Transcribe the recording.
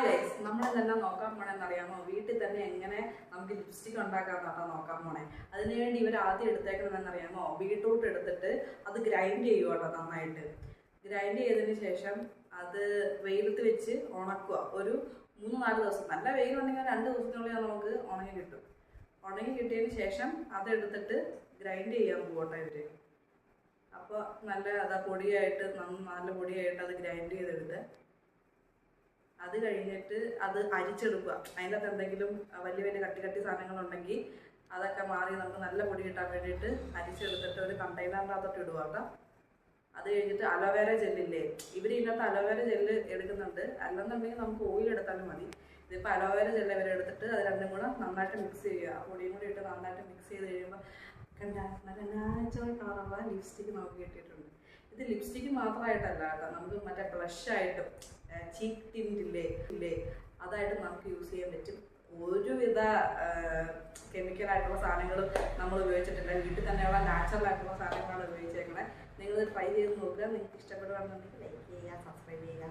Guys, നമ്മൾ തന്നെ നോക്കാൻ പോണെന്ന് അറിയാമോ? വീട്ടിൽ തന്നെ എങ്ങനെ നമുക്ക് ലിപ്സ്റ്റിക് ഉണ്ടാക്കാമെന്നാണ് നോക്കാൻ പോണേ. അതിനുവേണ്ടി ഇവർ ആദ്യം എടുത്തേക്കുന്നതെന്നറിയാമോ? ബീട്രൂട്ട് എടുത്തിട്ട് അത് ഗ്രൈൻഡ് ചെയ്യുക കേട്ടോ. നന്നായിട്ട് ഗ്രൈൻഡ് ചെയ്തതിന് ശേഷം അത് വെയിലത്ത് വെച്ച് ഉണക്കുക. ഒരു 3-4 ദിവസം. നല്ല വെയിലുണ്ടെങ്കിൽ 2 ദിവസത്തിനുള്ളിൽ നമുക്ക് ഉണങ്ങി കിട്ടും. ഉണങ്ങി കിട്ടിയതിന് ശേഷം അതെടുത്തിട്ട് ഗ്രൈൻഡ് ചെയ്യാൻ പോകട്ടെ ഇവര്. അപ്പോൾ നല്ല പൊടിയായിട്ട് നല്ല പൊടിയായിട്ട് അത് ഗ്രൈൻഡ് ചെയ്തെടുത്ത് അത് കഴിഞ്ഞിട്ട് അത് അരിച്ചെടുക്കുക. അതിൻ്റെ അകത്ത് എന്തെങ്കിലും വലിയ വലിയ കട്ടി സാധനങ്ങളുണ്ടെങ്കിൽ അതൊക്കെ മാറി നമുക്ക് നല്ല പൊടി കിട്ടാൻ വേണ്ടിയിട്ട് അരിച്ചെടുത്തിട്ട് ഒരു കണ്ടെയ്നറിനകത്തോട്ട് ഇടുക കേട്ടോ. അത് കഴിഞ്ഞിട്ട് അലോവേര ജെല്ലില്ലേ, ഇവർ ഇതിനകത്ത് അലോവേര ജെല്ല് എടുക്കുന്നുണ്ട്. അല്ലെന്നുണ്ടെങ്കിൽ നമുക്ക് ഓയിൽ എടുത്താലും മതി. ഇതിപ്പോൾ അലോവേര ജെല്ല് ഇവരെ എടുത്തിട്ട് അത് രണ്ടും കൂടെ നന്നായിട്ട് മിക്സ് ചെയ്യുക. പൊടിയും കൂടി ഇട്ട് നന്നായിട്ട് മിക്സ് ചെയ്ത് കഴിയുമ്പോൾ നല്ല നാച്ചുറൽ കളറുള്ള ലിപ്സ്റ്റിക്ക് നമുക്ക് കിട്ടിയിട്ടുണ്ട്. ഇത് ലിപ്സ്റ്റിക്ക് മാത്രമായിട്ടല്ല കേട്ടോ, നമുക്ക് മറ്റേ ബ്ലഷായിട്ടും ചീക്ക് ടിൻറ്റില്ലേ അതായിട്ട് നമുക്ക് യൂസ് ചെയ്യാൻ പറ്റും. ഒരുവിധ കെമിക്കലായിട്ടുള്ള സാധനങ്ങളും നമ്മൾ ഉപയോഗിച്ചിട്ടില്ല. വീട്ടിൽ തന്നെയുള്ള നാച്ചുറൽ ആയിട്ടുള്ള സാധനങ്ങളാണ് ഉപയോഗിച്ചേക്കുന്നത്. നിങ്ങൾ ട്രൈ ചെയ്ത് നോക്കുക. നിങ്ങൾക്ക് ഇഷ്ടപ്പെടുകയാണെന്നുണ്ടെങ്കിൽ ലൈക്ക് ചെയ്യുക, സബ്സ്ക്രൈബ് ചെയ്യുക.